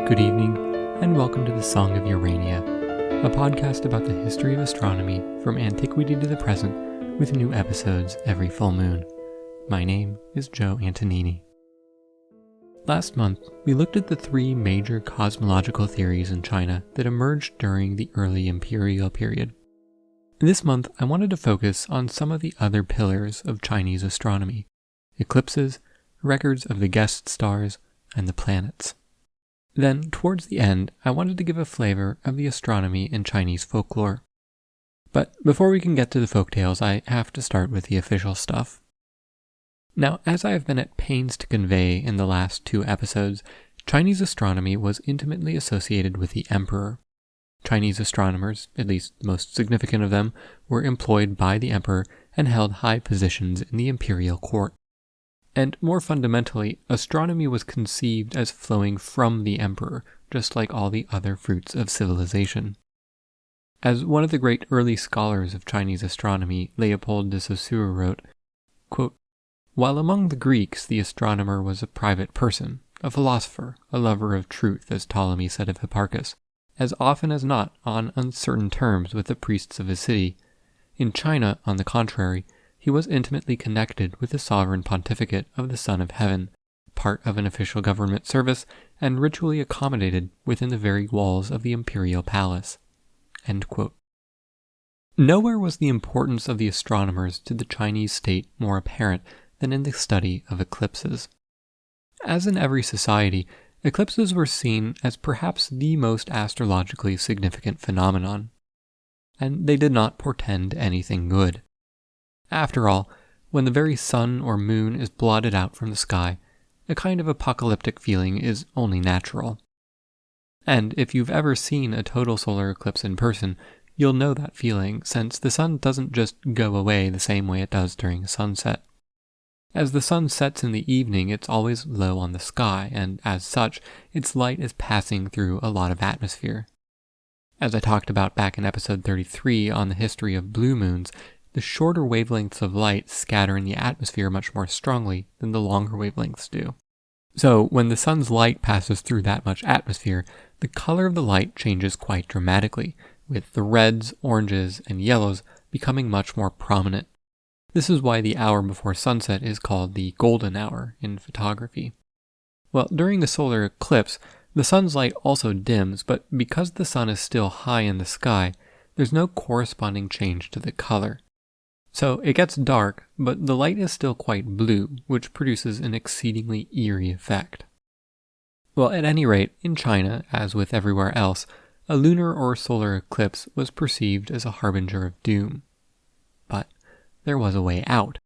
Good evening, and welcome to the Song of Urania, a podcast about the history of astronomy from antiquity to the present, with new episodes every full moon. My name is Joe Antonini. Last month, we looked at the three major cosmological theories in China that emerged during the early imperial period. This month, I wanted to focus on some of the other pillars of Chinese astronomy: eclipses, records of the guest stars, and the planets. Then, towards the end, I wanted to give a flavor of the astronomy in Chinese folklore. But before we can get to the folktales, I have to start with the official stuff. Now, as I have been at pains to convey in the last two episodes, Chinese astronomy was intimately associated with the emperor. Chinese astronomers, at least the most significant of them, were employed by the emperor and held high positions in the imperial court. And more fundamentally, astronomy was conceived as flowing from the emperor, just like all the other fruits of civilization. As one of the great early scholars of Chinese astronomy, Leopold de Saussure, wrote, quote, "While among the Greeks the astronomer was a private person, a philosopher, a lover of truth, as Ptolemy said of Hipparchus, as often as not on uncertain terms with the priests of his city, in China, on the contrary, he was intimately connected with the sovereign pontificate of the Son of Heaven, part of an official government service, and ritually accommodated within the very walls of the imperial palace." End quote. Nowhere was the importance of the astronomers to the Chinese state more apparent than in the study of eclipses. As in every society, eclipses were seen as perhaps the most astrologically significant phenomenon, and they did not portend anything good. After all, when the very sun or moon is blotted out from the sky, a kind of apocalyptic feeling is only natural. And if you've ever seen a total solar eclipse in person, you'll know that feeling, since the sun doesn't just go away the same way it does during a sunset. As the sun sets in the evening, it's always low on the sky, and as such, its light is passing through a lot of atmosphere. As I talked about back in episode 33 on the history of blue moons, the shorter wavelengths of light scatter in the atmosphere much more strongly than the longer wavelengths do. So, when the sun's light passes through that much atmosphere, the color of the light changes quite dramatically, with the reds, oranges, and yellows becoming much more prominent. This is why the hour before sunset is called the golden hour in photography. Well, during the solar eclipse, the sun's light also dims, but because the sun is still high in the sky, there's no corresponding change to the color. So it gets dark, but the light is still quite blue, which produces an exceedingly eerie effect. Well, at any rate, in China, as with everywhere else, a lunar or solar eclipse was perceived as a harbinger of doom. But there was a way out.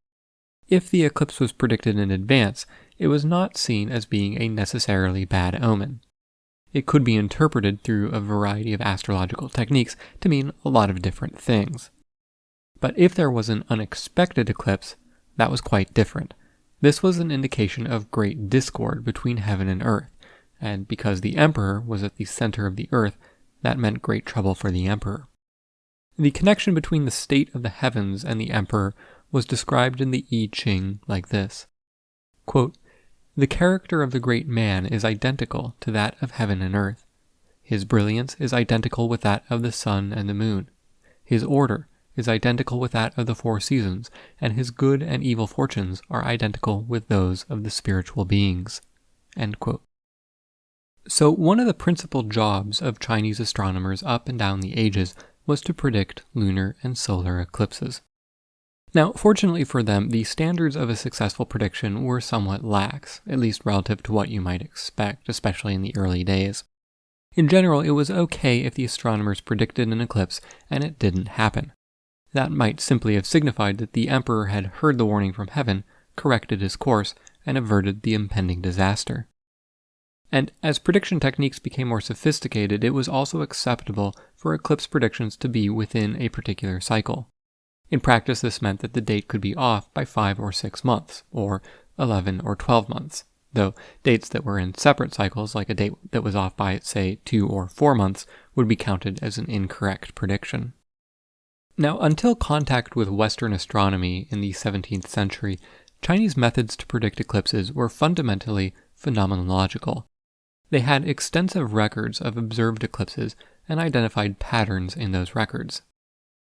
If the eclipse was predicted in advance, it was not seen as being a necessarily bad omen. It could be interpreted through a variety of astrological techniques to mean a lot of different things. But if there was an unexpected eclipse, that was quite different. This was an indication of great discord between heaven and earth, and because the emperor was at the center of the earth, that meant great trouble for the emperor. The connection between the state of the heavens and the emperor was described in the I Ching like this. Quote, "The character of the great man is identical to that of heaven and earth. His brilliance is identical with that of the sun and the moon. His order is identical with that of the four seasons, and his good and evil fortunes are identical with those of the spiritual beings." End quote. So one of the principal jobs of Chinese astronomers up and down the ages was to predict lunar and solar eclipses. Now, fortunately for them, the standards of a successful prediction were somewhat lax, at least relative to what you might expect, especially in the early days. In general, it was okay if the astronomers predicted an eclipse and it didn't happen. That might simply have signified that the emperor had heard the warning from heaven, corrected his course, and averted the impending disaster. And as prediction techniques became more sophisticated, it was also acceptable for eclipse predictions to be within a particular cycle. In practice, this meant that the date could be off by 5 or 6 months, or 11 or 12 months, though dates that were in separate cycles, like a date that was off by, say, 2 or 4 months, would be counted as an incorrect prediction. Now, until contact with Western astronomy in the 17th century, Chinese methods to predict eclipses were fundamentally phenomenological. they had extensive records of observed eclipses and identified patterns in those records.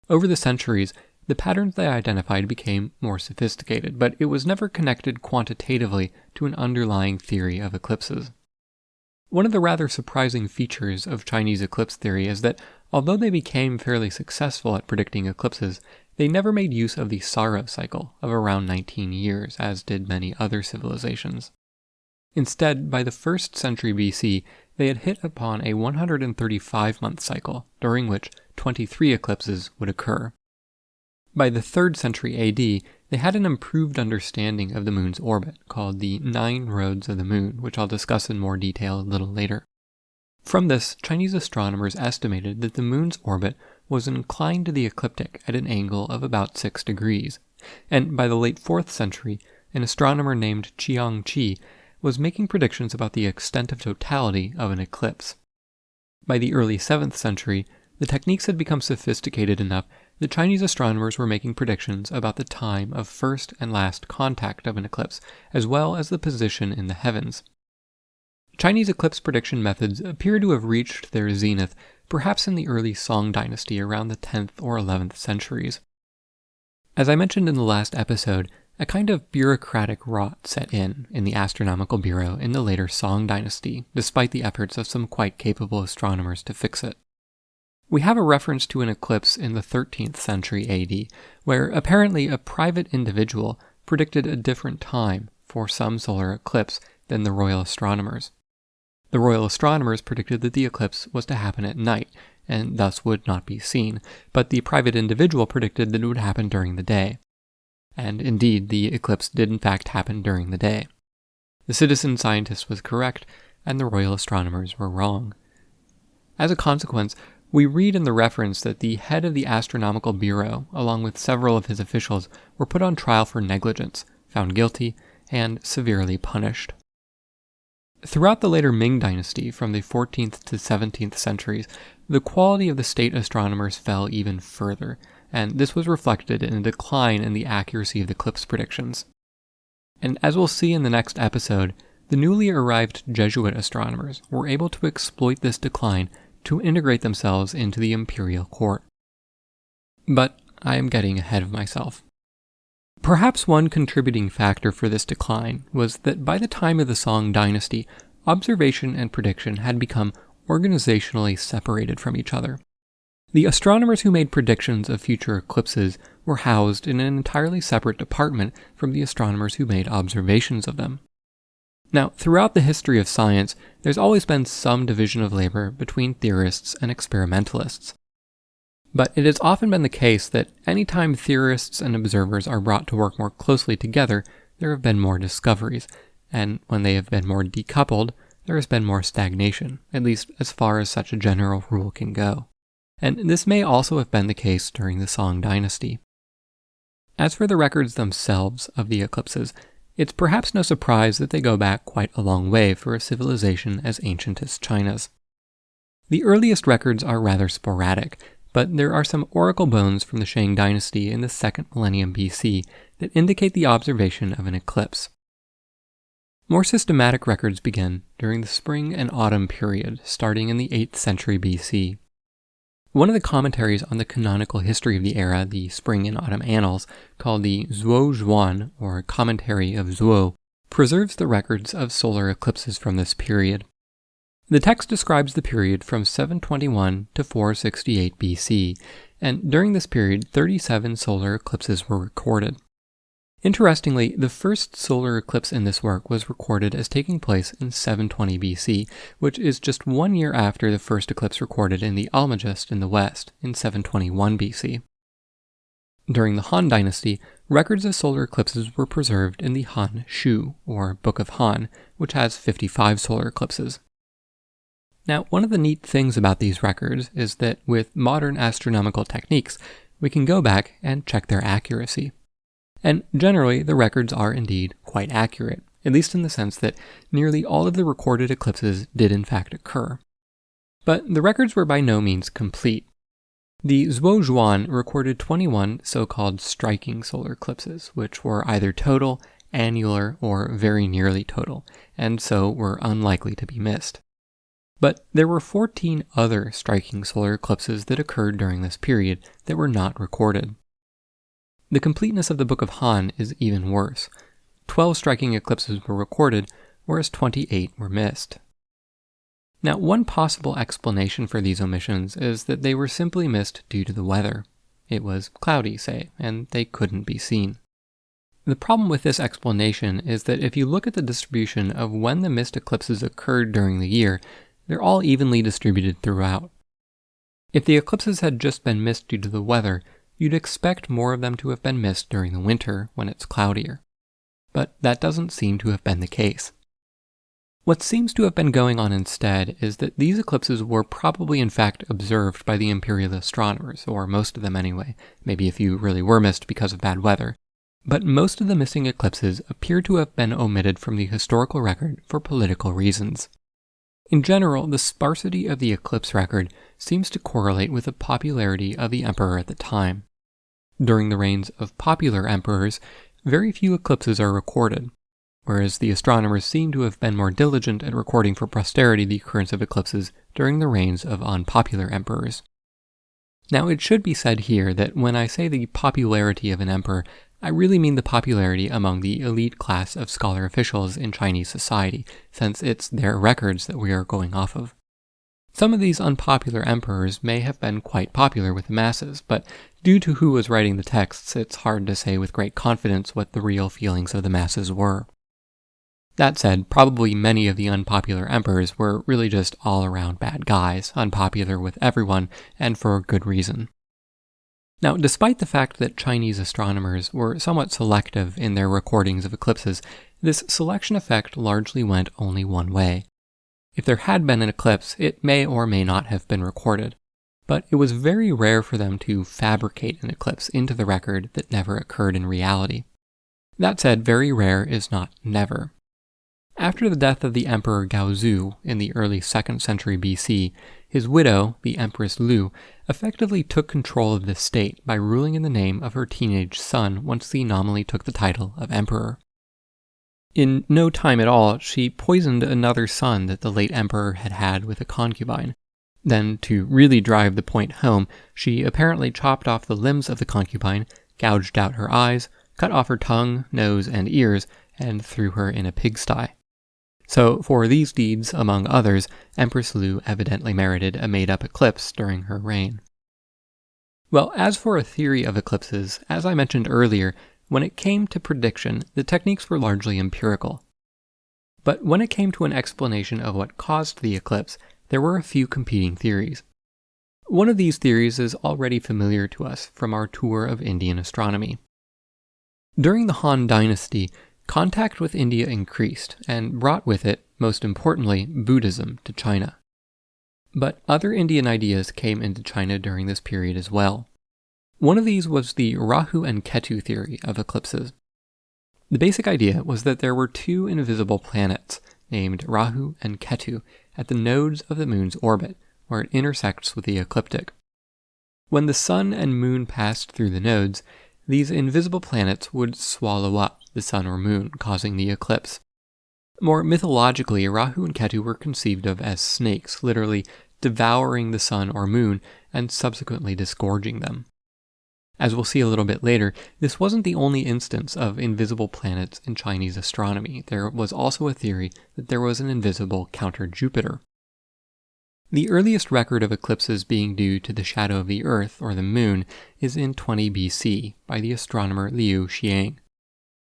Over the centuries, the patterns they identified became more sophisticated, but it was never connected quantitatively to an underlying theory of eclipses. One of the rather surprising features of Chinese eclipse theory is that although they became fairly successful at predicting eclipses, they never made use of the Saros cycle of around 19 years, as did many other civilizations. Instead, by the 1st century BC, they had hit upon a 135-month cycle, during which 23 eclipses would occur. By the 3rd century AD, they had an improved understanding of the moon's orbit, called the 9 roads of the moon, which I'll discuss in more detail a little later. From this, Chinese astronomers estimated that the moon's orbit was inclined to the ecliptic at an angle of about 6 degrees, and by the late 4th century, an astronomer named Chiang Chi was making predictions about the extent of totality of an eclipse. By the early 7th century, the techniques had become sophisticated enough that Chinese astronomers were making predictions about the time of first and last contact of an eclipse, as well as the position in the heavens. Chinese eclipse prediction methods appear to have reached their zenith perhaps in the early Song dynasty around the 10th or 11th centuries. As I mentioned in the last episode, a kind of bureaucratic rot set in the Astronomical Bureau in the later Song dynasty, despite the efforts of some quite capable astronomers to fix it. We have a reference to an eclipse in the 13th century AD, where apparently a private individual predicted a different time for some solar eclipse than the royal astronomers. The royal astronomers predicted that the eclipse was to happen at night, and thus would not be seen, but the private individual predicted that it would happen during the day. And indeed, the eclipse did in fact happen during the day. The citizen scientist was correct, and the royal astronomers were wrong. As a consequence, we read in the reference that the head of the Astronomical Bureau, along with several of his officials, were put on trial for negligence, found guilty, and severely punished. Throughout the later Ming dynasty, from the 14th to 17th centuries, the quality of the state astronomers fell even further, and this was reflected in a decline in the accuracy of the eclipse predictions. And as we'll see in the next episode, the newly arrived Jesuit astronomers were able to exploit this decline to integrate themselves into the imperial court. But I am getting ahead of myself. Perhaps one contributing factor for this decline was that by the time of the Song dynasty, observation and prediction had become organizationally separated from each other. The astronomers who made predictions of future eclipses were housed in an entirely separate department from the astronomers who made observations of them. Now, throughout the history of science, there's always been some division of labor between theorists and experimentalists. But it has often been the case that any time theorists and observers are brought to work more closely together, there have been more discoveries, and when they have been more decoupled, there has been more stagnation, at least as far as such a general rule can go. And this may also have been the case during the Song dynasty. As for the records themselves of the eclipses, it's perhaps no surprise that they go back quite a long way for a civilization as ancient as China's. The earliest records are rather sporadic, but there are some oracle bones from the Shang dynasty in the 2nd millennium BC that indicate the observation of an eclipse. More systematic records begin during the spring and autumn period, starting in the 8th century BC. One of the commentaries on the canonical history of the era, the Spring and Autumn Annals, called the Zuo Zhuan, or Commentary of Zuo, preserves the records of solar eclipses from this period. The text describes the period from 721 to 468 BC, and during this period, 37 solar eclipses were recorded. Interestingly, the first solar eclipse in this work was recorded as taking place in 720 BC, which is just 1 year after the first eclipse recorded in the Almagest in the west in 721 BC. During the Han Dynasty, records of solar eclipses were preserved in the Han Shu, or Book of Han, which has 55 solar eclipses. Now, one of the neat things about these records is that with modern astronomical techniques, we can go back and check their accuracy. And generally, the records are indeed quite accurate, at least in the sense that nearly all of the recorded eclipses did in fact occur. But the records were by no means complete. The Zuo Zhuan recorded 21 so-called striking solar eclipses, which were either total, annular, or very nearly total, and so were unlikely to be missed. But there were 14 other striking solar eclipses that occurred during this period that were not recorded. The completeness of the Book of Han is even worse. 12 striking eclipses were recorded, whereas 28 were missed. Now, one possible explanation for these omissions is that they were simply missed due to the weather. It was cloudy, say, and they couldn't be seen. The problem with this explanation is that if you look at the distribution of when the missed eclipses occurred during the year, they're all evenly distributed throughout. If the eclipses had just been missed due to the weather, you'd expect more of them to have been missed during the winter when it's cloudier. But that doesn't seem to have been the case. What seems to have been going on instead is that these eclipses were probably in fact observed by the imperial astronomers, or most of them anyway, maybe a few really were missed because of bad weather. But most of the missing eclipses appear to have been omitted from the historical record for political reasons. In general, the sparsity of the eclipse record seems to correlate with the popularity of the emperor at the time. During the reigns of popular emperors, very few eclipses are recorded, whereas the astronomers seem to have been more diligent at recording for posterity the occurrence of eclipses during the reigns of unpopular emperors. Now, it should be said here that when I say the popularity of an emperor, I really mean the popularity among the elite class of scholar officials in Chinese society, since it's their records that we are going off of. Some of these unpopular emperors may have been quite popular with the masses, but due to who was writing the texts, it's hard to say with great confidence what the real feelings of the masses were. That said, probably many of the unpopular emperors were really just all-around bad guys, unpopular with everyone, and for good reason. Now, despite the fact that Chinese astronomers were somewhat selective in their recordings of eclipses, this selection effect largely went only one way. If there had been an eclipse, it may or may not have been recorded, but it was very rare for them to fabricate an eclipse into the record that never occurred in reality. That said, very rare is not never. After the death of the Emperor Gaozu in the early 2nd century BC, his widow, the Empress Lu, effectively took control of the state by ruling in the name of her teenage son once he nominally took the title of emperor. In no time at all, she poisoned another son that the late emperor had had with a concubine. Then, to really drive the point home, she apparently chopped off the limbs of the concubine, gouged out her eyes, cut off her tongue, nose, and ears, and threw her in a pigsty. So, for these deeds, among others, Empress Lu evidently merited a made-up eclipse during her reign. Well, as for a theory of eclipses, as I mentioned earlier, when it came to prediction, the techniques were largely empirical. But when it came to an explanation of what caused the eclipse, there were a few competing theories. One of these theories is already familiar to us from our tour of Indian astronomy. During the Han Dynasty, contact with India increased, and brought with it, most importantly, Buddhism to China. But other Indian ideas came into China during this period as well. One of these was the Rahu and Ketu theory of eclipses. The basic idea was that there were two invisible planets, named Rahu and Ketu, at the nodes of the moon's orbit, where it intersects with the ecliptic. When the sun and moon passed through the nodes, these invisible planets would swallow up the sun or moon, causing the eclipse. More mythologically, Rahu and Ketu were conceived of as snakes, literally devouring the sun or moon and subsequently disgorging them. As we'll see a little bit later, this wasn't the only instance of invisible planets in Chinese astronomy. There was also a theory that there was an invisible counter-Jupiter. The earliest record of eclipses being due to the shadow of the Earth, or the Moon, is in 20 BC by the astronomer Liu Xiang.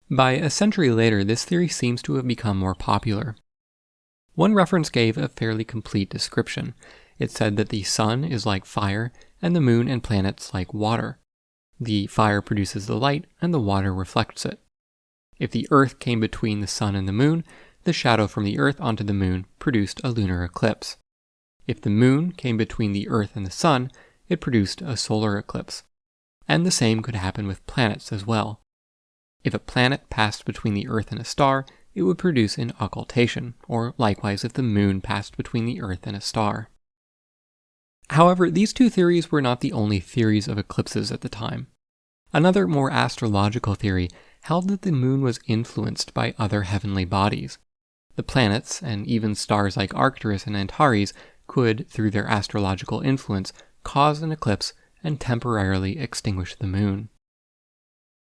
By a century later, this theory seems to have become more popular. One reference gave a fairly complete description. It said that the sun is like fire, and the moon and planets like water. The fire produces the light, and the water reflects it. If the Earth came between the sun and the moon, the shadow from the Earth onto the moon produced a lunar eclipse. If the moon came between the Earth and the sun, it produced a solar eclipse. And the same could happen with planets as well. If a planet passed between the Earth and a star, it would produce an occultation, or likewise if the moon passed between the Earth and a star. However, these two theories were not the only theories of eclipses at the time. Another more astrological theory held that the moon was influenced by other heavenly bodies. the planets, and even stars like Arcturus and Antares, could, through their astrological influence, cause an eclipse and temporarily extinguish the moon.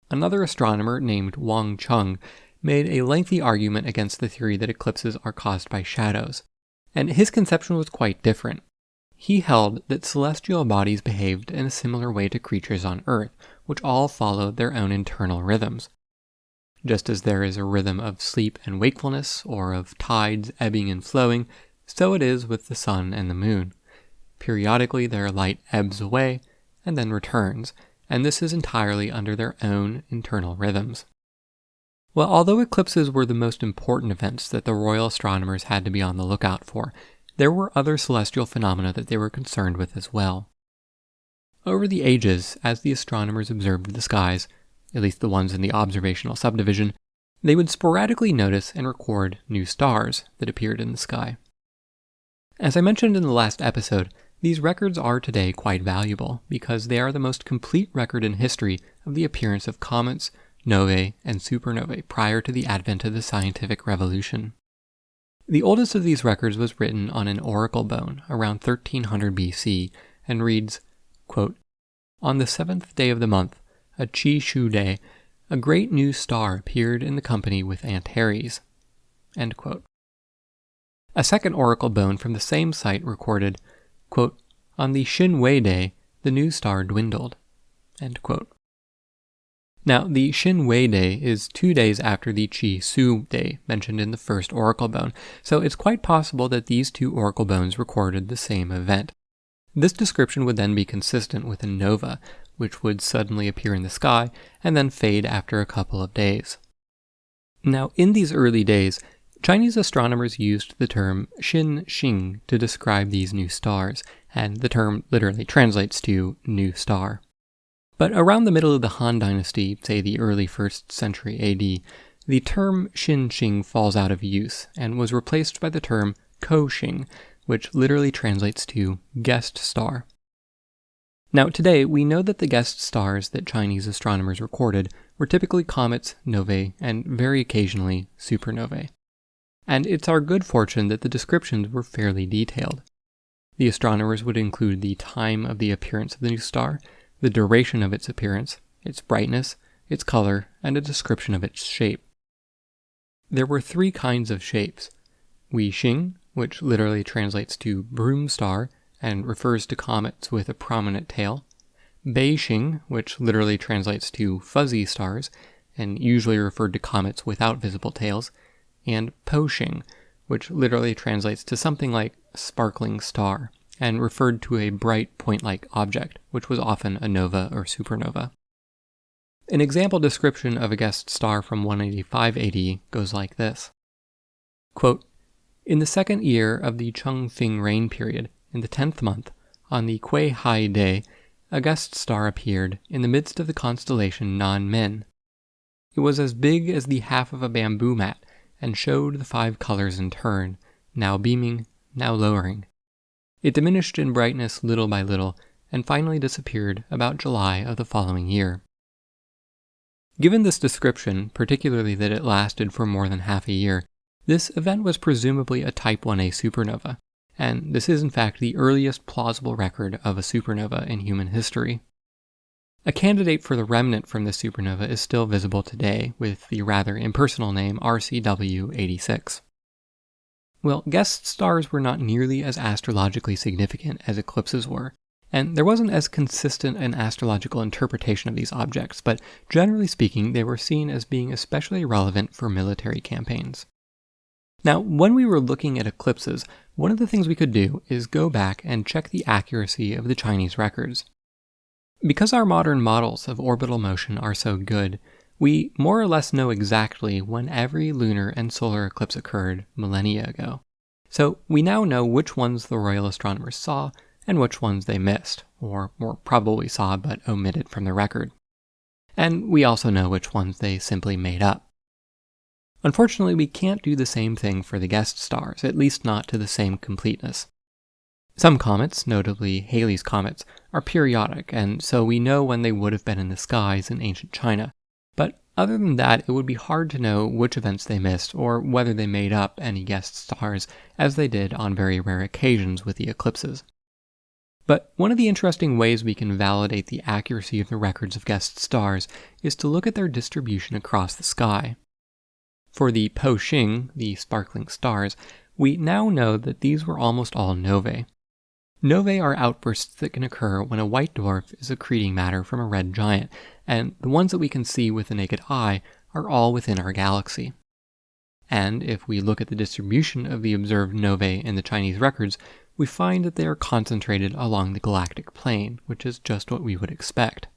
Another astronomer named Wang Chung made a lengthy argument against the theory that eclipses are caused by shadows, and his conception was quite different. He held that celestial bodies behaved in a similar way to creatures on Earth, which all followed their own internal rhythms. Just as there is a rhythm of sleep and wakefulness, or of tides ebbing and flowing, so it is with the sun and the moon. Periodically their light ebbs away and then returns, and this is entirely under their own internal rhythms. Well, although eclipses were the most important events that the royal astronomers had to be on the lookout for, there were other celestial phenomena that they were concerned with as well. Over the ages, as the astronomers observed the skies, at least the ones in the observational subdivision, they would sporadically notice and record new stars that appeared in the sky. As I mentioned in the last episode, these records are today quite valuable because they are the most complete record in history of the appearance of comets, novae, and supernovae prior to the advent of the scientific revolution. The oldest of these records was written on an oracle bone around 1300 BC and reads, quote, "On the 7th day of the month, a Chi Shu day, a great new star appeared in the company with Antares." End quote. A second oracle bone from the same site recorded, quote, "On the Xin Wei day, the new star dwindled." End quote. Now, the Xin Wei day is 2 days after the Chi Su day mentioned in the first oracle bone, so it's quite possible that these two oracle bones recorded the same event. This description would then be consistent with a nova, which would suddenly appear in the sky and then fade after a couple of days. Now, in these early days, Chinese astronomers used the term Xin Xing to describe these new stars, and the term literally translates to new star. But around the middle of the Han Dynasty, say the early 1st century AD, the term Xin Xing falls out of use and was replaced by the term Ko Xing, which literally translates to guest star. Now today, we know that the guest stars that Chinese astronomers recorded were typically comets, novae, and very occasionally supernovae. And it's our good fortune that the descriptions were fairly detailed. The astronomers would include the time of the appearance of the new star, the duration of its appearance, its brightness, its color, and a description of its shape. There were 3 kinds of shapes: Wei Xing, which literally translates to broom star and refers to comets with a prominent tail; Bei Xing, which literally translates to fuzzy stars and usually referred to comets without visible tails; and Po Xing, which literally translates to something like sparkling star and referred to a bright point-like object, which was often a nova or supernova. An example description of a guest star from 185 AD goes like this. Quote, "In the 2nd year of the Chengfing reign period, in the 10th month, on the Kui Hai day, a guest star appeared in the midst of the constellation Nan Men. It was as big as the half of a bamboo mat, and showed the 5 colors in turn, now beaming, now lowering. It diminished in brightness little by little, and finally disappeared about July of the following year." Given this description, particularly that it lasted for more than half a year, this event was presumably a Type 1a supernova, and this is in fact the earliest plausible record of a supernova in human history. A candidate for the remnant from this supernova is still visible today, with the rather impersonal name RCW86. Well, guest stars were not nearly as astrologically significant as eclipses were, and there wasn't as consistent an astrological interpretation of these objects, but generally speaking, they were seen as being especially relevant for military campaigns. Now, when we were looking at eclipses, one of the things we could do is go back and check the accuracy of the Chinese records. Because our modern models of orbital motion are so good, we more or less know exactly when every lunar and solar eclipse occurred millennia ago. So we now know which ones the royal astronomers saw and which ones they missed, or more probably saw but omitted from the record. And we also know which ones they simply made up. Unfortunately, we can't do the same thing for the guest stars, at least not to the same completeness. Some comets, notably Halley's comets, are periodic, and so we know when they would have been in the skies in ancient China, but other than that, it would be hard to know which events they missed or whether they made up any guest stars, as they did on very rare occasions with the eclipses. But one of the interesting ways we can validate the accuracy of the records of guest stars is to look at their distribution across the sky. For the Po Xing, the sparkling stars, we now know that these were almost all novae. Novae are outbursts that can occur when a white dwarf is accreting matter from a red giant, and the ones that we can see with the naked eye are all within our galaxy. And if we look at the distribution of the observed novae in the Chinese records, we find that they are concentrated along the galactic plane, which is just what we would expect.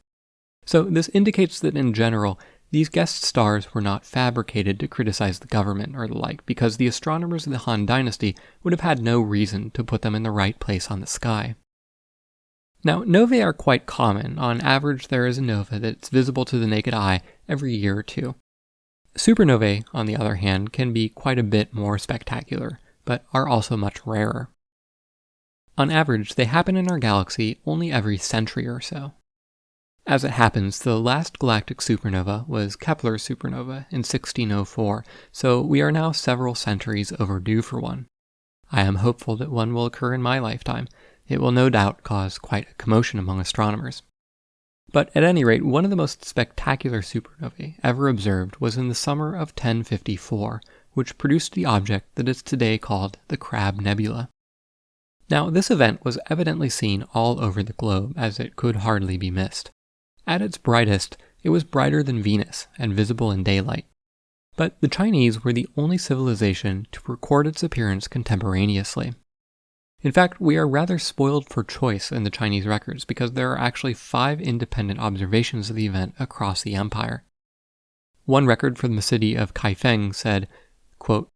So this indicates that in general, these guest stars were not fabricated to criticize the government or the like, because the astronomers of the Han Dynasty would have had no reason to put them in the right place on the sky. Now, novae are quite common. On average, there is a nova that's visible to the naked eye every year or two. Supernovae, on the other hand, can be quite a bit more spectacular, but are also much rarer. On average, they happen in our galaxy only every century or so. As it happens, the last galactic supernova was Kepler's supernova in 1604, so we are now several centuries overdue for one. I am hopeful that one will occur in my lifetime. It will no doubt cause quite a commotion among astronomers. But at any rate, one of the most spectacular supernovae ever observed was in the summer of 1054, which produced the object that is today called the Crab Nebula. Now, this event was evidently seen all over the globe, as it could hardly be missed. At its brightest, it was brighter than Venus and visible in daylight. But the Chinese were the only civilization to record its appearance contemporaneously. In fact, we are rather spoiled for choice in the Chinese records because there are actually 5 independent observations of the event across the empire. One record from the city of Kaifeng said, quote,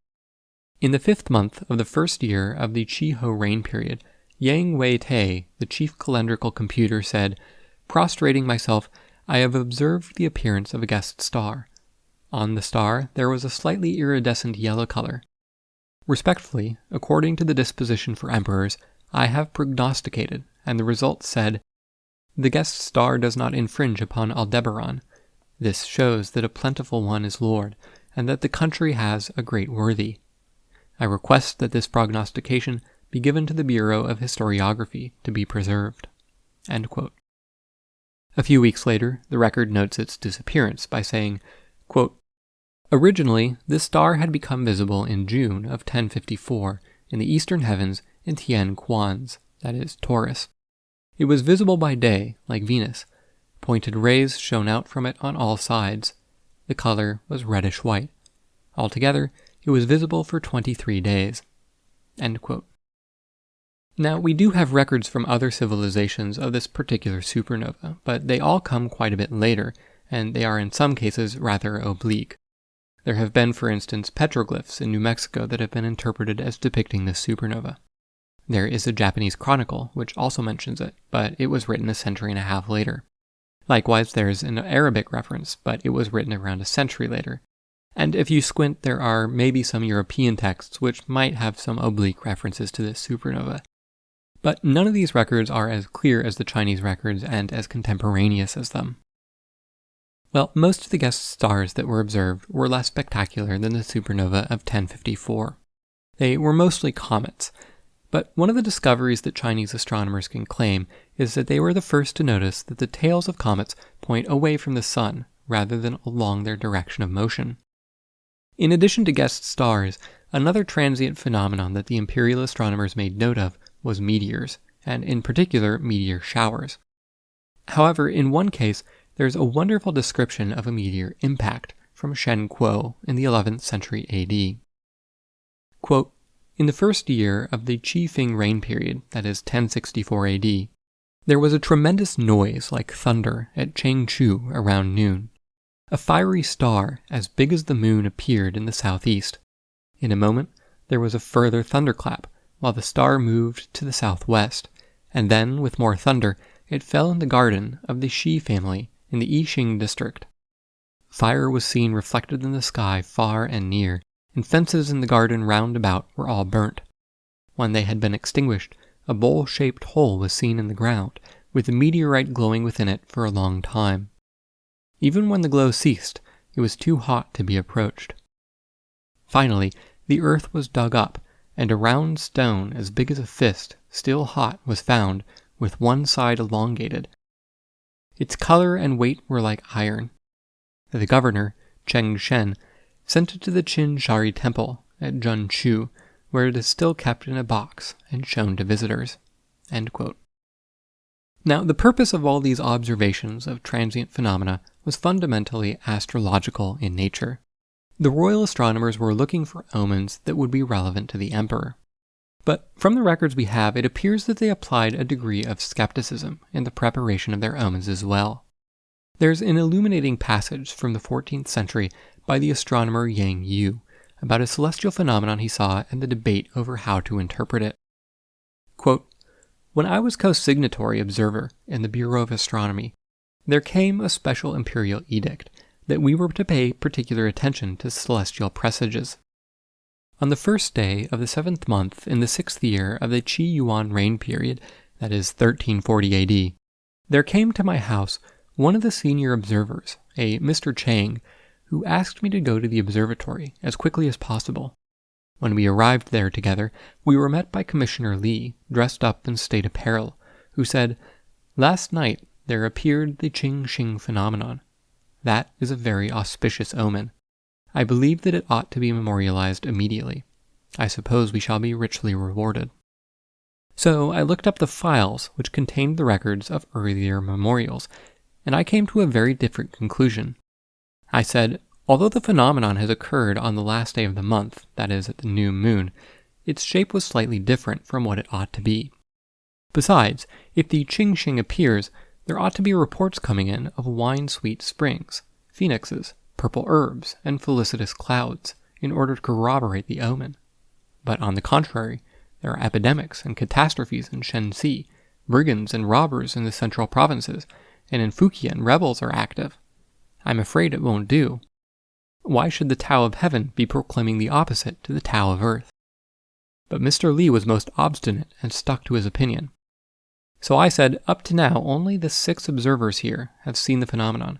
"In the 5th month of the 1st year of the Chi-Ho reign period, Yang Wei-Te, the chief calendrical computer, said, 'Prostrating myself, I have observed the appearance of a guest star. On the star there was a slightly iridescent yellow color. Respectfully, according to the disposition for emperors, I have prognosticated, and the result said, the guest star does not infringe upon Aldebaran. This shows that a plentiful one is lord, and that the country has a great worthy. I request that this prognostication be given to the Bureau of Historiography to be preserved." End quote. A few weeks later, the record notes its disappearance by saying, quote, "Originally, this star had become visible in June of 1054 in the eastern heavens in Tian Quans, that is, Taurus. It was visible by day, like Venus. Pointed rays shone out from it on all sides. The color was reddish-white. Altogether, it was visible for 23 days. End quote. Now, we do have records from other civilizations of this particular supernova, but they all come quite a bit later, and they are in some cases rather oblique. There have been, for instance, petroglyphs in New Mexico that have been interpreted as depicting this supernova. There is a Japanese chronicle, which also mentions it, but it was written a century and a half later. Likewise, there's an Arabic reference, but it was written around a century later. And if you squint, there are maybe some European texts which might have some oblique references to this supernova. But none of these records are as clear as the Chinese records and as contemporaneous as them. Well, most of the guest stars that were observed were less spectacular than the supernova of 1054. They were mostly comets, but one of the discoveries that Chinese astronomers can claim is that they were the first to notice that the tails of comets point away from the sun rather than along their direction of motion. In addition to guest stars, another transient phenomenon that the imperial astronomers made note of was meteors, and in particular meteor showers. However, in one case, there's a wonderful description of a meteor impact from Shen Kuo in the 11th century AD. Quote, "In the 1st year of the Qi Feng reign period, that is 1064 AD, there was a tremendous noise like thunder at Chengchu around noon. A fiery star as big as the moon appeared in the southeast. In a moment, there was a further thunderclap, while the star moved to the southwest, and then, with more thunder, it fell in the garden of the Shi family in the Yixing district. Fire was seen reflected in the sky far and near, and fences in the garden round about were all burnt. When they had been extinguished, a bowl-shaped hole was seen in the ground, with the meteorite glowing within it for a long time. Even when the glow ceased, It was too hot to be approached. Finally, the earth was dug up, and a round stone as big as a fist, still hot, was found, with one side elongated. Its color and weight were like iron. The governor, Cheng Shen, sent it to the Qin-Shari Temple at Zhengchu, where it is still kept in a box and shown to visitors." End quote. Now, the purpose of all these observations of transient phenomena was fundamentally astrological in nature. The royal astronomers were looking for omens that would be relevant to the emperor. But from the records we have, it appears that they applied a degree of skepticism in the preparation of their omens as well. There's an illuminating passage from the 14th century by the astronomer Yang Yu about a celestial phenomenon he saw and the debate over how to interpret it. Quote, "When I was co-signatory observer in the Bureau of Astronomy, there came a special imperial edict that we were to pay particular attention to celestial presages. On the first day of the 7th month in the 6th year of the Qi Yuan reign period, that is 1340 AD, there came to my house one of the senior observers, a Mr. Chang, who asked me to go to the observatory as quickly as possible. When we arrived there together, we were met by Commissioner Li, dressed up in state apparel, who said, 'Last night there appeared the Qing-Xing phenomenon. That is a very auspicious omen. I believe that it ought to be memorialized immediately. I suppose we shall be richly rewarded.' So I looked up the files which contained the records of earlier memorials, and I came to a very different conclusion. I said, although the phenomenon has occurred on the last day of the month, that is, at the new moon, its shape was slightly different from what it ought to be. Besides, if the Qing-Xing appears, there ought to be reports coming in of wine-sweet springs, phoenixes, purple herbs, and felicitous clouds, in order to corroborate the omen. But on the contrary, there are epidemics and catastrophes in Shenxi, brigands and robbers in the central provinces, and in Fujian rebels are active. I'm afraid it won't do. Why should the Tao of Heaven be proclaiming the opposite to the Tao of Earth?' But Mr. Li was most obstinate and stuck to his opinion. So I said, up to now, only the 6 observers here have seen the phenomenon.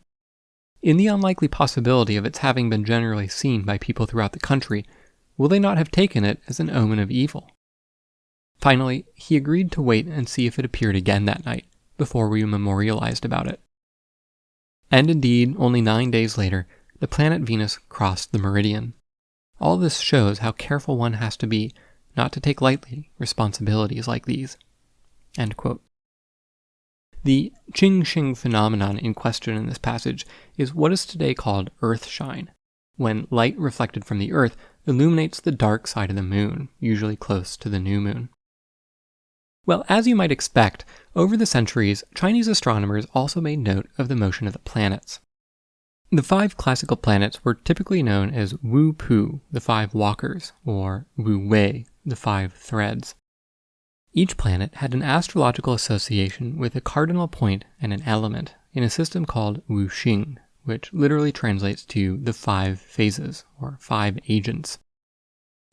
In the unlikely possibility of its having been generally seen by people throughout the country, will they not have taken it as an omen of evil? Finally, he agreed to wait and see if it appeared again that night, before we memorialized about it. And indeed, only 9 days later, the planet Venus crossed the meridian. All this shows how careful one has to be not to take lightly responsibilities like these." End quote. The Qing-Xing phenomenon in question in this passage is what is today called earthshine, when light reflected from the earth illuminates the dark side of the moon, usually close to the new moon. Well, as you might expect, over the centuries, Chinese astronomers also made note of the motion of the planets. The 5 classical planets were typically known as Wu Pu, the 5 walkers, or Wu Wei, the 5 threads. Each planet had an astrological association with a cardinal point and an element in a system called Wu Xing, which literally translates to the 5 phases, or 5 agents.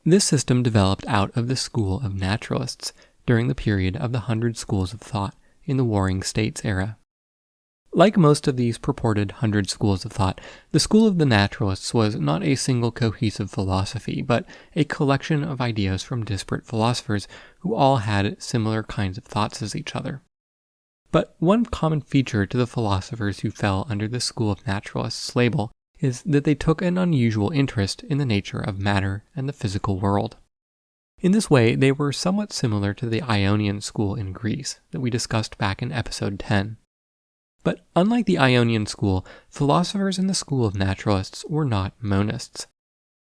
This system developed out of the school of naturalists during the period of the 100 schools of thought in the Warring States era. Like most of these purported 100 schools of thought, the school of the naturalists was not a single cohesive philosophy, but a collection of ideas from disparate philosophers who all had similar kinds of thoughts as each other. But one common feature to the philosophers who fell under the school of naturalists label is that they took an unusual interest in the nature of matter and the physical world. In this way, they were somewhat similar to the Ionian school in Greece that we discussed back in episode 10. But unlike the Ionian school, philosophers in the school of naturalists were not monists.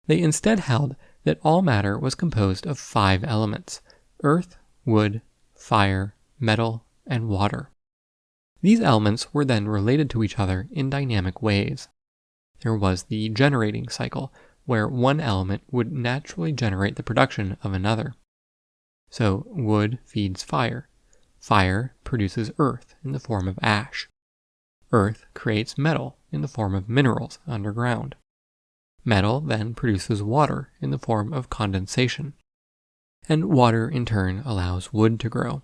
They instead held that all matter was composed of 5 elements: earth, wood, fire, metal, and water. These elements were then related to each other in dynamic ways. There was the generating cycle, where one element would naturally generate the production of another. So wood feeds fire. Fire produces earth in the form of ash. Earth creates metal in the form of minerals underground. Metal then produces water in the form of condensation. And water in turn allows wood to grow.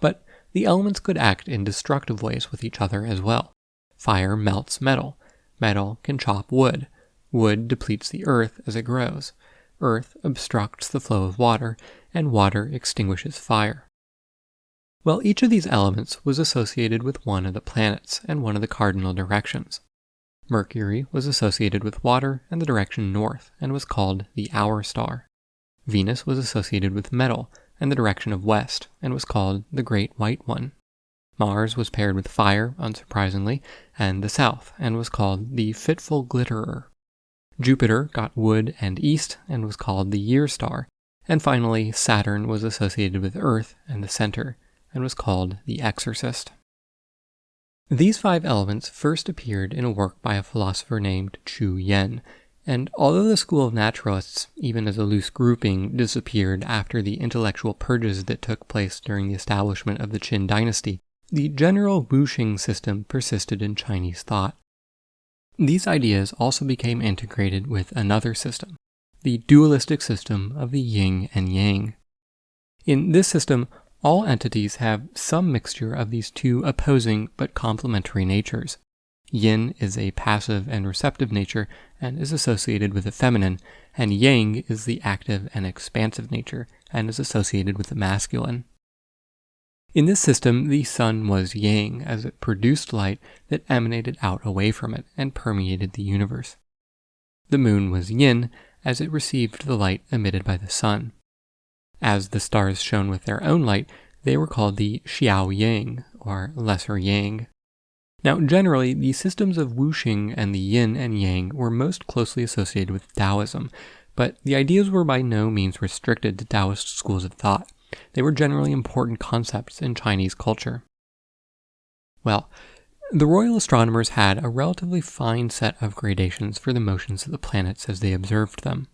But the elements could act in destructive ways with each other as well. Fire melts metal. Metal can chop wood. Wood depletes the earth as it grows. Earth obstructs the flow of water, and water extinguishes fire. Well, each of these elements was associated with one of the planets and one of the cardinal directions. Mercury was associated with water and the direction north, and was called the hour star. Venus was associated with metal and the direction of west, and was called the Great White One. Mars was paired with fire, unsurprisingly, and the south, and was called the Fitful Glitterer. Jupiter got wood and east, and was called the Year Star. And finally, Saturn was associated with Earth and the center, and was called the Exorcist. These 5 elements first appeared in a work by a philosopher named Chu Yen, and although the school of naturalists, even as a loose grouping, disappeared after the intellectual purges that took place during the establishment of the Qin dynasty, the general wuxing system persisted in Chinese thought. These ideas also became integrated with another system, the dualistic system of the yin and yang. In this system, all entities have some mixture of these two opposing but complementary natures. Yin is a passive and receptive nature and is associated with the feminine, and yang is the active and expansive nature and is associated with the masculine. In this system, the sun was yang as it produced light that emanated out away from it and permeated the universe. The moon was yin as it received the light emitted by the sun. As the stars shone with their own light, they were called the xiao yang, or lesser yang. Now, generally, the systems of wuxing and the yin and yang were most closely associated with Taoism, but the ideas were by no means restricted to Taoist schools of thought. They were generally important concepts in Chinese culture. Well, the royal astronomers had a relatively fine set of gradations for the motions of the planets as they observed them.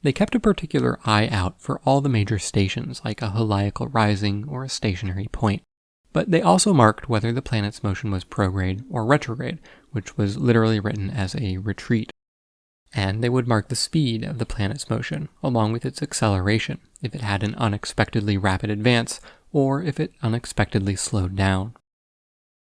They kept a particular eye out for all the major stations, like a heliacal rising or a stationary point. But they also marked whether the planet's motion was prograde or retrograde, which was literally written as a retreat. And they would mark the speed of the planet's motion, along with its acceleration, if it had an unexpectedly rapid advance, or if it unexpectedly slowed down.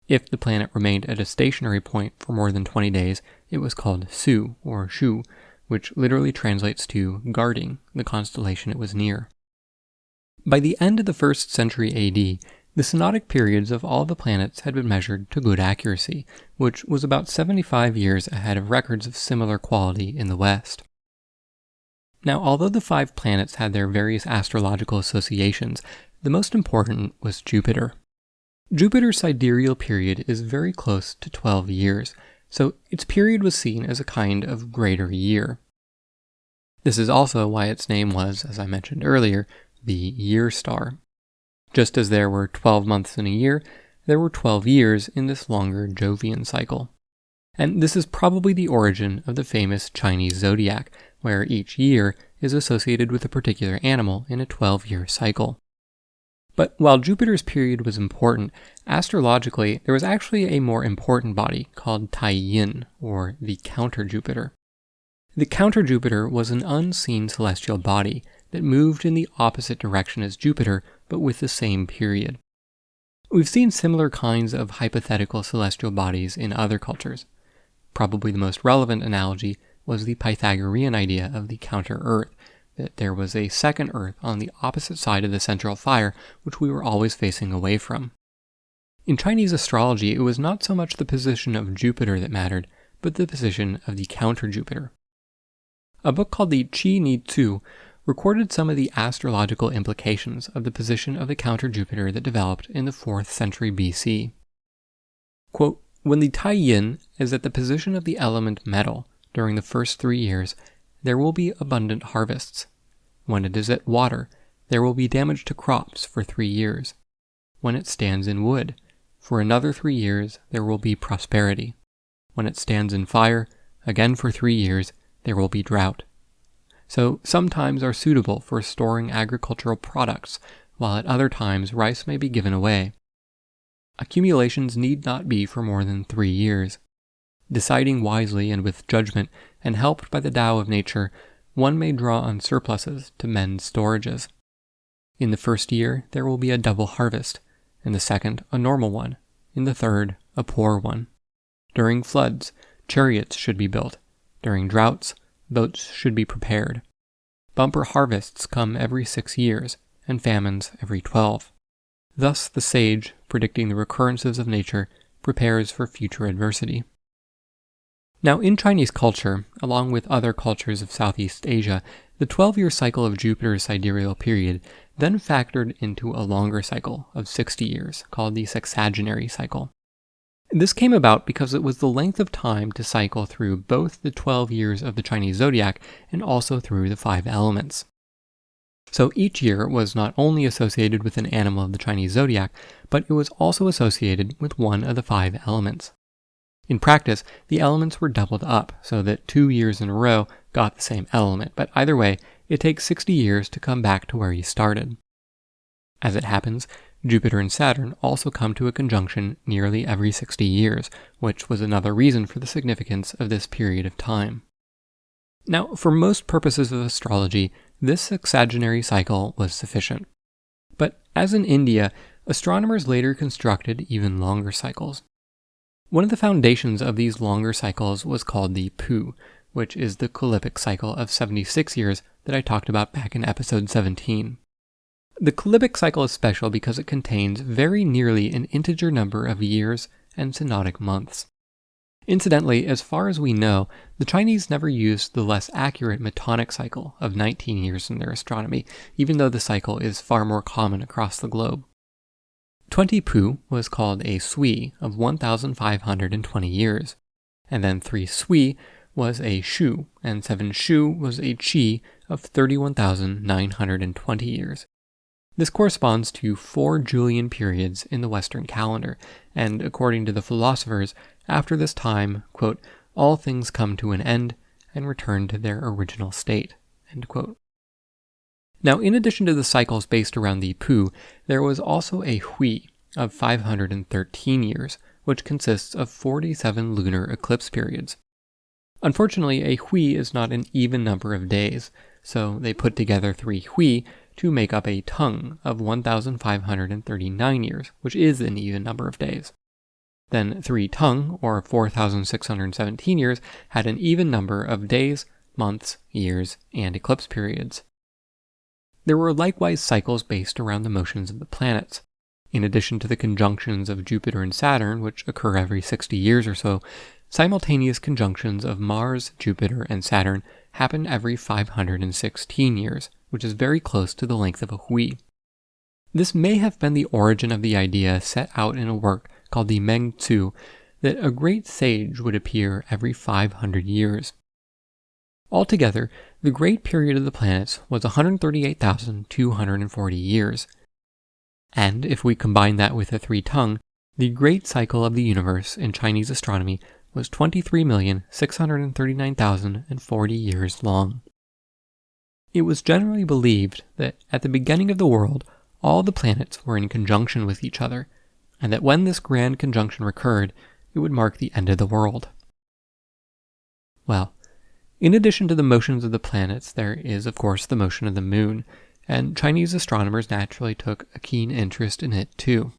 If the planet remained at a stationary point for more than 20 days, it was called Su, or Shu, which literally translates to guarding the constellation it was near. By the end of the 1st century AD, the synodic periods of all the planets had been measured to good accuracy, which was about 75 years ahead of records of similar quality in the West. Now, although the 5 planets had their various astrological associations, the most important was Jupiter. Jupiter's sidereal period is very close to 12 years, so its period was seen as a kind of greater year. This is also why its name was, as I mentioned earlier, the year star. Just as there were 12 months in a year, there were 12 years in this longer Jovian cycle. And this is probably the origin of the famous Chinese zodiac, where each year is associated with a particular animal in a 12-year cycle. But while Jupiter's period was important, astrologically, there was actually a more important body called Taiyin, or the counter-Jupiter. The counter-Jupiter was an unseen celestial body that moved in the opposite direction as Jupiter, but with the same period. We've seen similar kinds of hypothetical celestial bodies in other cultures. Probably the most relevant analogy was the Pythagorean idea of the counter-Earth, that there was a second Earth on the opposite side of the central fire, which we were always facing away from. In Chinese astrology, it was not so much the position of Jupiter that mattered, but the position of the counter-Jupiter. A book called the Qi Ni Tzu recorded some of the astrological implications of the position of the counter-Jupiter that developed in the 4th century BC. Quote, "When the Taiyin is at the position of the element metal during the first 3 years, there will be abundant harvests. When it is at water, there will be damage to crops for 3 years. When it stands in wood, for another 3 years, there will be prosperity. When it stands in fire, again for 3 years, there will be drought. So some times are suitable for storing agricultural products, while at other times rice may be given away. Accumulations need not be for more than 3 years. Deciding wisely and with judgment, and helped by the Tao of nature, one may draw on surpluses to mend storages. In the first year, there will be a double harvest, in the second, a normal one, in the third, a poor one. During floods, chariots should be built. During droughts, boats should be prepared. Bumper harvests come every 6 years, and famines every 12. Thus the sage, predicting the recurrences of nature, prepares for future adversity. Now, in Chinese culture, along with other cultures of Southeast Asia, the 12-year cycle of Jupiter's sidereal period then factored into a longer cycle of 60 years, called the sexagenary cycle. This came about because it was the length of time to cycle through both the 12 years of the Chinese zodiac and also through the 5 elements. So each year was not only associated with an animal of the Chinese zodiac, but it was also associated with one of the 5 elements. In practice, the elements were doubled up so that 2 years in a row got the same element, but either way, it takes 60 years to come back to where you started. As it happens, Jupiter and Saturn also come to a conjunction nearly every 60 years, which was another reason for the significance of this period of time. Now, for most purposes of astrology, this sexagenary cycle was sufficient. But as in India, astronomers later constructed even longer cycles. One of the foundations of these longer cycles was called the Pu, which is the ecliptic cycle of 76 years that I talked about back in episode 17. The ecliptic cycle is special because it contains very nearly an integer number of years and synodic months. Incidentally, as far as we know, the Chinese never used the less accurate Metonic cycle of 19 years in their astronomy, even though the cycle is far more common across the globe. 20 Pu was called a Sui of 1,520 years, and then 3 Sui was a Shu, and 7 Shu was a Qi of 31,920 years. This corresponds to 4 Julian periods in the Western calendar, and according to the philosophers, after this time, quote, all things come to an end and return to their original state, end quote. Now, in addition to the cycles based around the Pu, there was also a Hui of 513 years, which consists of 47 lunar eclipse periods. Unfortunately, a Hui is not an even number of days, so they put together 3 Hui to make up a Tung of 1,539 years, which is an even number of days. Then 3 Tung, or 4,617 years, had an even number of days, months, years, and eclipse periods. There were likewise cycles based around the motions of the planets. In addition to the conjunctions of Jupiter and Saturn, which occur every 60 years or so, simultaneous conjunctions of Mars, Jupiter, and Saturn happen every 516 years, which is very close to the length of a Hui. This may have been the origin of the idea set out in a work called the Meng Tzu that a great sage would appear every 500 years. Altogether, the great period of the planets was 138,240 years. And if we combine that with a 3 Tung, the great cycle of the universe in Chinese astronomy was 23,639,040 years long. It was generally believed that at the beginning of the world, all the planets were in conjunction with each other, and that when this grand conjunction recurred, it would mark the end of the world. Well, in addition to the motions of the planets, there is, of course, the motion of the moon, and Chinese astronomers naturally took a keen interest in it too.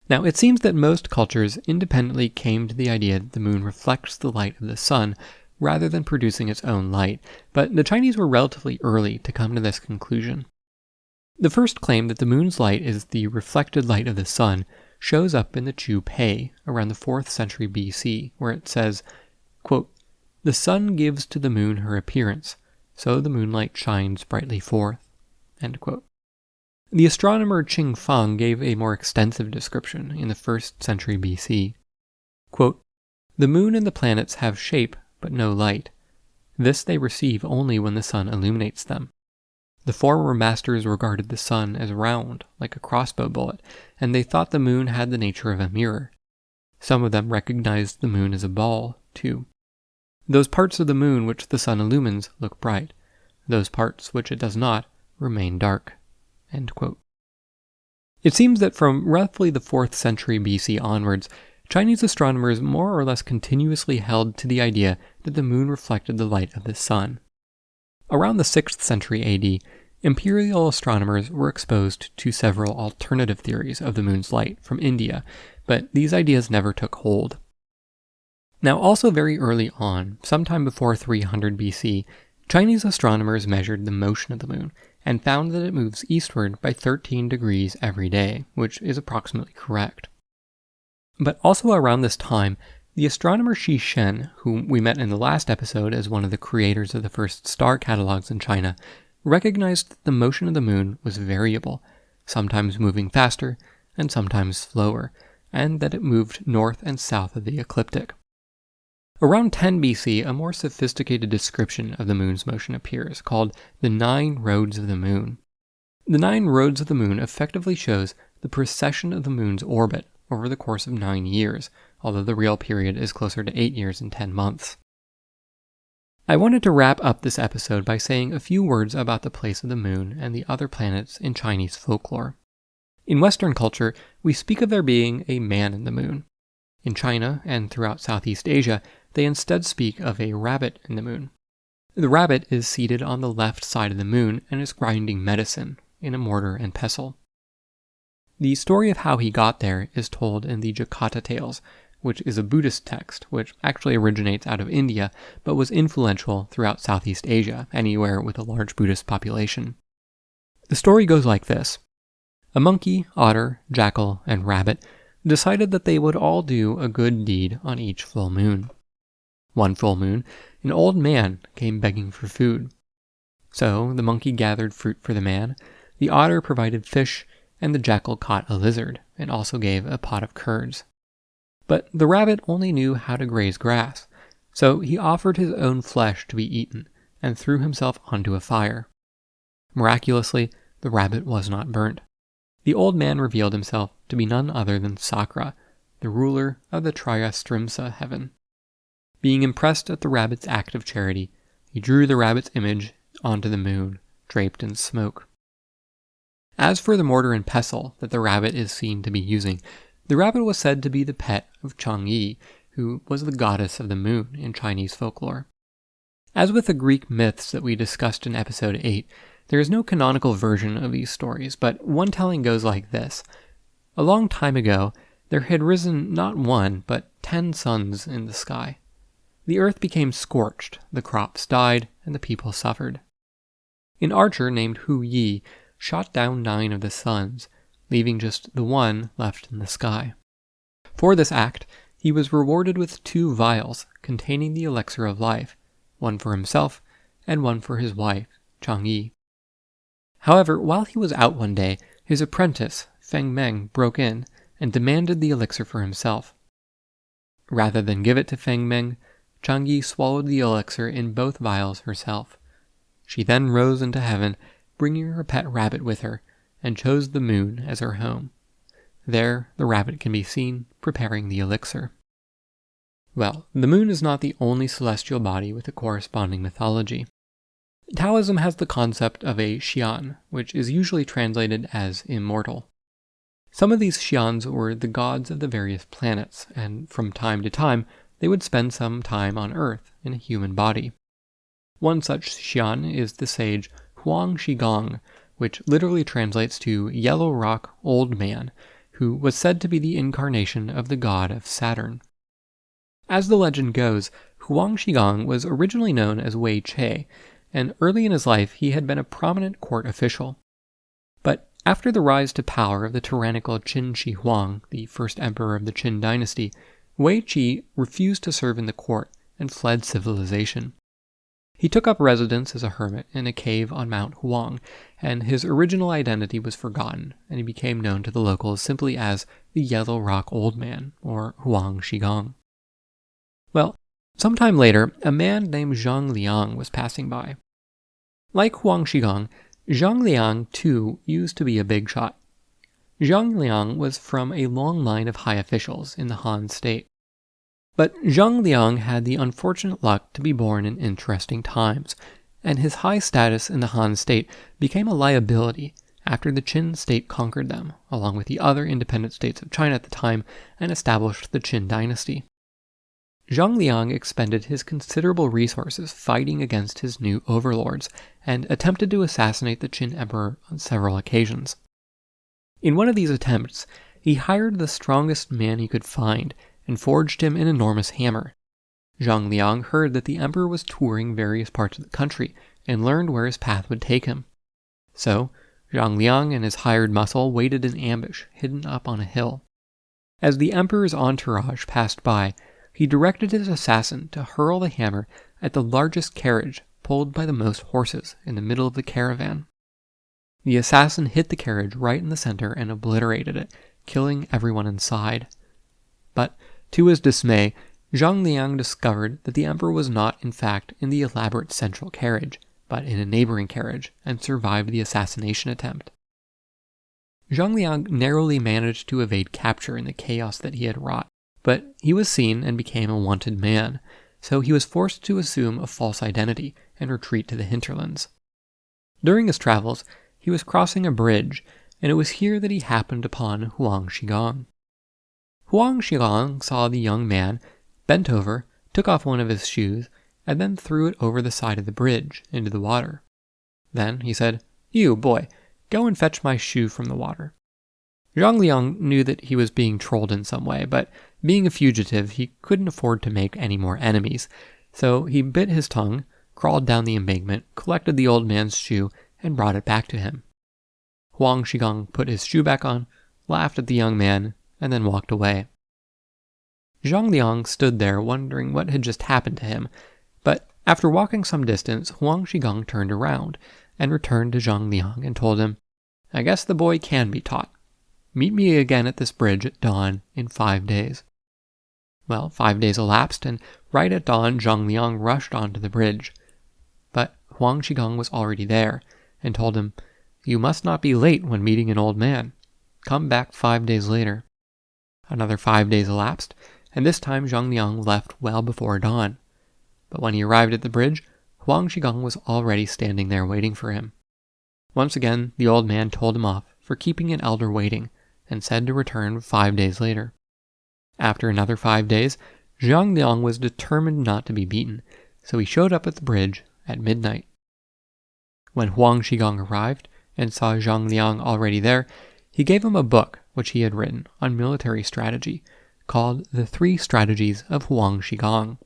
Now, it seems that most cultures independently came to the idea that the moon reflects the light of the sun rather than producing its own light, but the Chinese were relatively early to come to this conclusion. The first claim that the moon's light is the reflected light of the sun shows up in the Chu Pei around the 4th century BC, where it says, quote, the sun gives to the moon her appearance, so the moonlight shines brightly forth, end quote. The astronomer Qing Fang gave a more extensive description in the 1st century BC. Quote, the moon and the planets have shape but no light. This they receive only when the sun illuminates them. The former masters regarded the sun as round, like a crossbow bullet, and they thought the moon had the nature of a mirror. Some of them recognized the moon as a ball, too. Those parts of the moon which the sun illumines look bright. Those parts which it does not remain dark. End quote. It seems that from roughly the 4th century BC onwards, Chinese astronomers more or less continuously held to the idea that the moon reflected the light of the sun. Around the 6th century AD, imperial astronomers were exposed to several alternative theories of the moon's light from India, but these ideas never took hold. Now, also very early on, sometime before 300 BC, Chinese astronomers measured the motion of the moon and found that it moves eastward by 13 degrees every day, which is approximately correct. But also around this time, the astronomer Shi Shen, whom we met in the last episode as one of the creators of the first star catalogs in China, recognized that the motion of the moon was variable, sometimes moving faster and sometimes slower, and that it moved north and south of the ecliptic. Around 10 BC, a more sophisticated description of the moon's motion appears, called the 9 Roads of the Moon. The 9 Roads of the Moon effectively shows the precession of the moon's orbit over the course of 9 years, although the real period is closer to 8 years and 10 months. I wanted to wrap up this episode by saying a few words about the place of the moon and the other planets in Chinese folklore. In Western culture, we speak of there being a man in the moon. In China and throughout Southeast Asia, they instead speak of a rabbit in the moon. The rabbit is seated on the left side of the moon and is grinding medicine in a mortar and pestle. The story of how he got there is told in the Jataka Tales, which is a Buddhist text which actually originates out of India but was influential throughout Southeast Asia, anywhere with a large Buddhist population. The story goes like this. A monkey, otter, jackal, and rabbit decided that they would all do a good deed on each full moon. One full moon, an old man came begging for food. So the monkey gathered fruit for the man, the otter provided fish, and the jackal caught a lizard and also gave a pot of curds. But the rabbit only knew how to graze grass, so he offered his own flesh to be eaten and threw himself onto a fire. Miraculously, the rabbit was not burnt. The old man revealed himself to be none other than Sakra, the ruler of the Trayastrimsa heaven. Being impressed at the rabbit's act of charity, he drew the rabbit's image onto the moon, draped in smoke. As for the mortar and pestle that the rabbit is seen to be using, the rabbit was said to be the pet of Chang'e, who was the goddess of the moon in Chinese folklore. As with the Greek myths that we discussed in episode 8, there is no canonical version of these stories, but one telling goes like this. A long time ago, there had risen not 1, but 10 suns in the sky. The earth became scorched, the crops died, and the people suffered. An archer named Hu Yi shot down 9 of the suns, leaving just the 1 left in the sky. For this act, he was rewarded with 2 vials containing the elixir of life, one for himself and one for his wife, Chang'e. However, while he was out one day, his apprentice, Feng Meng, broke in and demanded the elixir for himself. Rather than give it to Feng Meng, Chang'e swallowed the elixir in both vials herself. She then rose into heaven, bringing her pet rabbit with her, and chose the moon as her home. There, the rabbit can be seen preparing the elixir. Well, the moon is not the only celestial body with a corresponding mythology. Taoism has the concept of a xian, which is usually translated as immortal. Some of these xians were the gods of the various planets, and from time to time, they would spend some time on Earth in a human body. One such xian is the sage Huang Shigong, which literally translates to Yellow Rock Old Man, who was said to be the incarnation of the god of Saturn. As the legend goes, Huang Shigong was originally known as Wei Che, and early in his life he had been a prominent court official. But after the rise to power of the tyrannical Qin Shi Huang, the first emperor of the Qin dynasty, Wei Qi refused to serve in the court and fled civilization. He took up residence as a hermit in a cave on Mount Huang, and his original identity was forgotten, and he became known to the locals simply as the Yellow Rock Old Man, or Huang Shigong. Well, sometime later, a man named Zhang Liang was passing by. Like Huang Shigong, Zhang Liang, too, used to be a big shot. Zhang Liang was from a long line of high officials in the Han state. But Zhang Liang had the unfortunate luck to be born in interesting times, and his high status in the Han state became a liability after the Qin state conquered them, along with the other independent states of China at the time, and established the Qin dynasty. Zhang Liang expended his considerable resources fighting against his new overlords, and attempted to assassinate the Qin emperor on several occasions. In one of these attempts, he hired the strongest man he could find, and forged him an enormous hammer, Zhang Liang heard that the emperor was touring various parts of the country and learned where his path would take him. So, Zhang Liang and his hired muscle waited in ambush, hidden up on a hill. As the emperor's entourage passed by, he directed his assassin to hurl the hammer at the largest carriage pulled by the most horses in the middle of the caravan. The assassin hit the carriage right in the center and obliterated it, killing everyone inside. But, to his dismay, Zhang Liang discovered that the emperor was not, in fact, in the elaborate central carriage, but in a neighboring carriage, and survived the assassination attempt. Zhang Liang narrowly managed to evade capture in the chaos that he had wrought, but he was seen and became a wanted man, so he was forced to assume a false identity and retreat to the hinterlands. During his travels, he was crossing a bridge, and it was here that he happened upon Huang Shigong. Huang Shigong saw the young man, bent over, took off one of his shoes, and then threw it over the side of the bridge into the water. Then he said, "You, boy, go and fetch my shoe from the water." Zhang Liang knew that he was being trolled in some way, but being a fugitive, he couldn't afford to make any more enemies, so he bit his tongue, crawled down the embankment, collected the old man's shoe, and brought it back to him. Huang Shigong put his shoe back on, laughed at the young man, and then walked away. Zhang Liang stood there wondering what had just happened to him, but after walking some distance, Huang Shigong turned around and returned to Zhang Liang and told him, "I guess the boy can be taught. Meet me again at this bridge at dawn in 5 days." Well, 5 days elapsed, and right at dawn, Zhang Liang rushed onto the bridge. But Huang Shigong was already there, and told him, "You must not be late when meeting an old man. Come back 5 days later." Another 5 days elapsed, and this time Zhang Liang left well before dawn. But when he arrived at the bridge, Huang Shigong was already standing there waiting for him. Once again, the old man told him off for keeping an elder waiting, and said to return 5 days later. After another 5 days, Zhang Liang was determined not to be beaten, so he showed up at the bridge at midnight. When Huang Shigong arrived and saw Zhang Liang already there, he gave him a book which he had written on military strategy, called The 3 Strategies of Huang Shigong.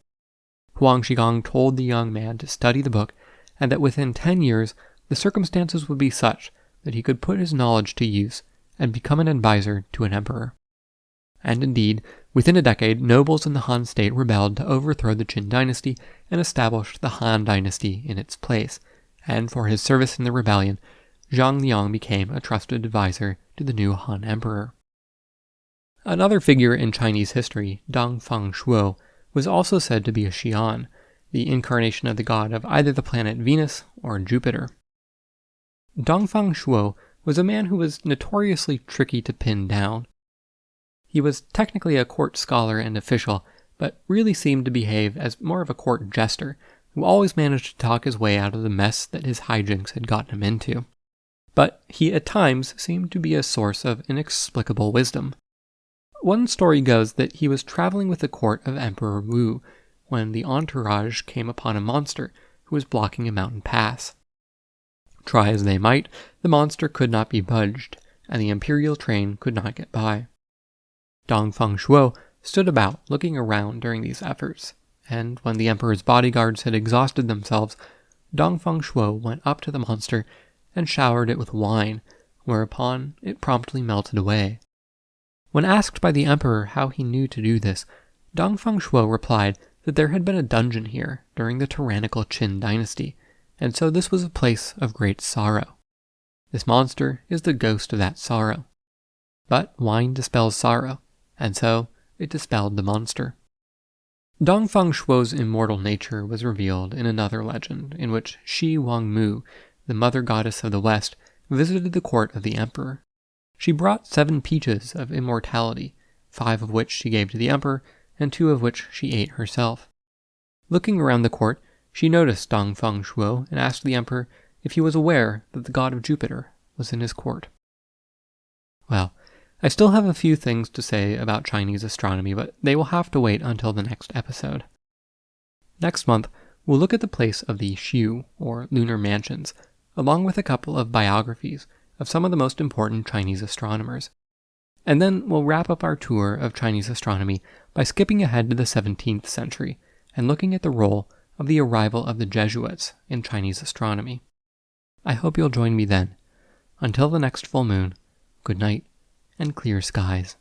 Huang Shigong told the young man to study the book, and that within 10 years, the circumstances would be such that he could put his knowledge to use and become an advisor to an emperor. And indeed, within a decade, nobles in the Han state rebelled to overthrow the Qin dynasty and established the Han dynasty in its place, and for his service in the rebellion, Zhang Liang became a trusted advisor to the new Han emperor. Another figure in Chinese history, Dongfang Shuo, was also said to be a Xian, the incarnation of the god of either the planet Venus or Jupiter. Dongfang Shuo was a man who was notoriously tricky to pin down. He was technically a court scholar and official, but really seemed to behave as more of a court jester, who always managed to talk his way out of the mess that his hijinks had gotten him into. But he at times seemed to be a source of inexplicable wisdom. One story goes that he was traveling with the court of Emperor Wu when the entourage came upon a monster who was blocking a mountain pass. Try as they might, the monster could not be budged, and the imperial train could not get by. Dongfang Shuo stood about looking around during these efforts, and when the emperor's bodyguards had exhausted themselves, Dongfang Shuo went up to the monster and showered it with wine, whereupon it promptly melted away. When asked by the emperor how he knew to do this, Dongfang Shuo replied that there had been a dungeon here during the tyrannical Qin dynasty, and so this was a place of great sorrow. This monster is the ghost of that sorrow. But wine dispels sorrow, and so it dispelled the monster. Dongfang Shuo's immortal nature was revealed in another legend in which Shi Wangmu, the mother goddess of the West, visited the court of the emperor. She brought 7 peaches of immortality, 5 of which she gave to the emperor, and 2 of which she ate herself. Looking around the court, she noticed Dongfang Shuo and asked the emperor if he was aware that the god of Jupiter was in his court. Well, I still have a few things to say about Chinese astronomy, but they will have to wait until the next episode. Next month, we'll look at the place of the Xiu, or lunar mansions, along with a couple of biographies of some of the most important Chinese astronomers. And then we'll wrap up our tour of Chinese astronomy by skipping ahead to the 17th century and looking at the role of the arrival of the Jesuits in Chinese astronomy. I hope you'll join me then. Until the next full moon, good night and clear skies.